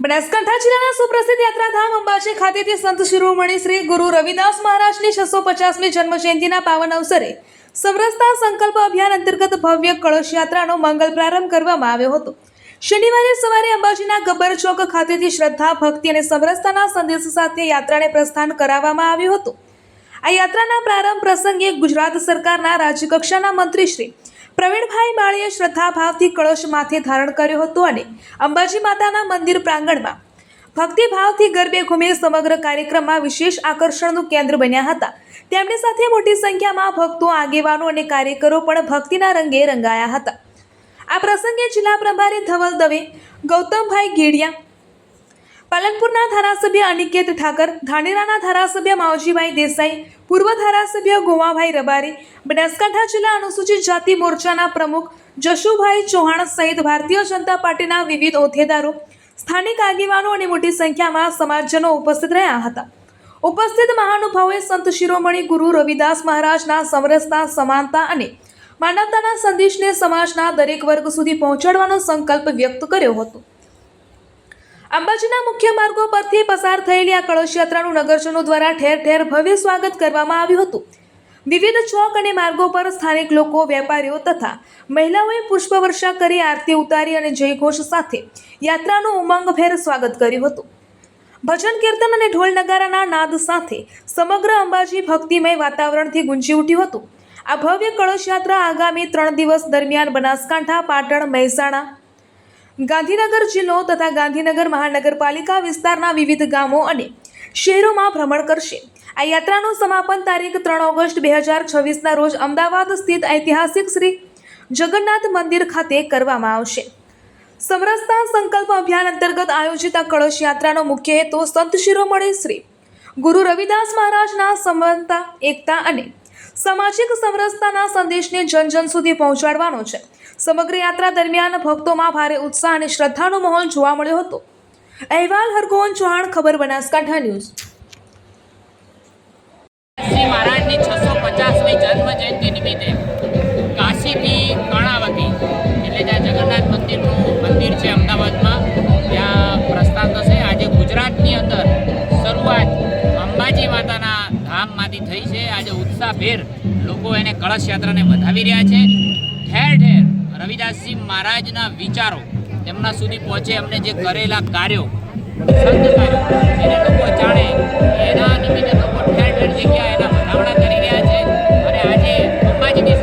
બનાસકાંઠા જિલ્લાના સુપ્રસિદ્ધ યાત્રાધામ અંબાજી ખાતેથી સંત શિરોમણી શ્રી ગુરુ રવિદાસ મહારાજની 650મી જન્મજયંતિના પાવન અવસરે સમરસતા સંકલ્પ અભિયાન અંતર્ગત ભવ્ય કળશ યાત્રાનો મંગલ પ્રારંભ કરવામાં આવ્યો હતો। શનિવારે સવારે અંબાજીના ગબ્બર ચોક ખાતેથી શ્રદ્ધા, ભક્તિ અને સમરસતાના સંદેશ સાથે યાત્રાને પ્રસ્થાન કરાવવામાં આવ્યું હતું। આ યાત્રાના પ્રારંભ પ્રસંગે ગુજરાત સરકારના રાજ્યકક્ષાના મંત્રી શ્રી પ્રવીણભાઈ માળીએ શ્રદ્ધાભાવથી કળશ માથે ધારણ કર્યો હતો અને અંબાજી માતાના મંદિર પ્રાંગણમાં ભક્તિભાવથી ગરબે ઘૂમી સમગ્ર કાર્યક્રમમાં વિશેષ આકર્ષણનું કેન્દ્ર બન્યા હતા। તેમની સાથે મોટી સંખ્યામાં ભક્તો, આગેવાનો અને કાર્યકરો પણ ભક્તિના રંગે રંગાયા હતા। આ પ્રસંગે જિલ્લા પ્રભારી ધવલ દવે, ગૌતમભાઈ ગેડિયા, પાલનપુરના ધારાસભ્ય અનિકેત ઠાકર, ધાનેરાના ધારાસભ્ય માવજીભાઈ દેસાઈ, પૂર્વ ધારાસભ્ય ગોવાભાઈ રબારી, બનાસકાંઠા જિલ્લા અનુસૂચિત જાતિ મોરચાના પ્રમુખ જશુભાઈ ચૌહાણ સહિત ભારતીય જનતા પાર્ટીના વિવિધ હોદ્દેદારો, સ્થાનિક આગેવાનો અને મોટી સંખ્યામાં સમાજજનો ઉપસ્થિત રહ્યા હતા। ઉપસ્થિત મહાનુભાવોએ સંત શિરોમણી ગુરુ રવિદાસ મહારાજના સમરસતા, સમાનતા અને માનવતાના સંદેશને સમાજના દરેક વર્ગ સુધી પહોંચાડવાનો સંકલ્પ વ્યક્ત કર્યો હતો। અંબાજીના મુખ્ય માર્ગો પરથી પસાર થયેલી આ કળશ યાત્રાનું નગરજનો દ્વારા ઠેર ઠેર ભવ્ય સ્વાગત કરવામાં આવ્યું હતું। વિવિધ ચોક અને માર્ગો પર સ્થાનિક લોકો, વેપારીઓ તથા મહિલાઓએ પુષ્પવર્ષા કરી, આરતી ઉતારી અને જયઘોષ સાથે યાત્રાનું ઉમંગભેર સ્વાગત કર્યું હતું। ભજન, કીર્તન અને ઢોલ નગારાના નાદ સાથે સમગ્ર અંબાજી ભક્તિમય વાતાવરણથી ગુંજી ઉઠ્યું હતું। આ ભવ્ય કળશ યાત્રા આગામી 3 દિવસ દરમિયાન બનાસકાંઠા, પાટણ, મહેસાણા, ગાંધીનગર જિલ્લો તથા ગાંધીનગર મહાનગરપાલિકા વિસ્તારના વિવિધ ગામો અને શહેરોમાં ભ્રમણ કરશે। આ યાત્રાનું સમાપન તારીખ 3 ઓગસ્ટ 2026ના રોજ અમદાવાદ સ્થિત ઐતિહાસિક શ્રી જગન્નાથ મંદિર ખાતે કરવામાં આવશે। સમરસતા સંકલ્પ અભિયાન અંતર્ગત આયોજિત આ કળશ યાત્રાનો મુખ્ય હેતુ સંત શિરોમણી શ્રી ગુરુ રવિદાસ મહારાજના સમાનતા, એકતા અને સામાજિક સમરસતાના સંદેશને જન જન સુધી પહોંચાડવાનો છે। સમગ્ર યાત્રા દરમિયાન ભક્તોમાં ભારે ઉત્સાહ અને શ્રદ્ધાનો માહોલ જોવા મળ્યો હતો। અહેવાલ હરગોવન ચૌહાણ, ખબર બનાસકાંઠા ન્યૂઝ। શ્રી મહારાજની 650મી જન્મ જયંતિ નિમિત્તે કાશીથી કર્ણાવતી એટલે જ્યાં જગન્નાથ મંદિરનું મંદિર છે અમદાવાદમાં, ત્યાં પ્રસ્થાન થશે। આજે ગુજરાતની અંદર શરૂઆત અંબાજી માતાના ધામમાંથી થઈ છે। આજે ઉત્સાહભેર લોકો એને કળશ યાત્રાને વધાવી રહ્યા છે। ઠેર ઠેર રવિદાસજી મહારાજના વિચારો તેમના સુધી પહોંચે, એમને જે કરેલા કાર્યો, સંત કાર્યો એને લોકો જાણે, એના નિમિત્તે લોકો ઠેર ઠેર જગ્યાએ એના વધામણા કરી રહ્યા છે। અને આજે અંબાજીની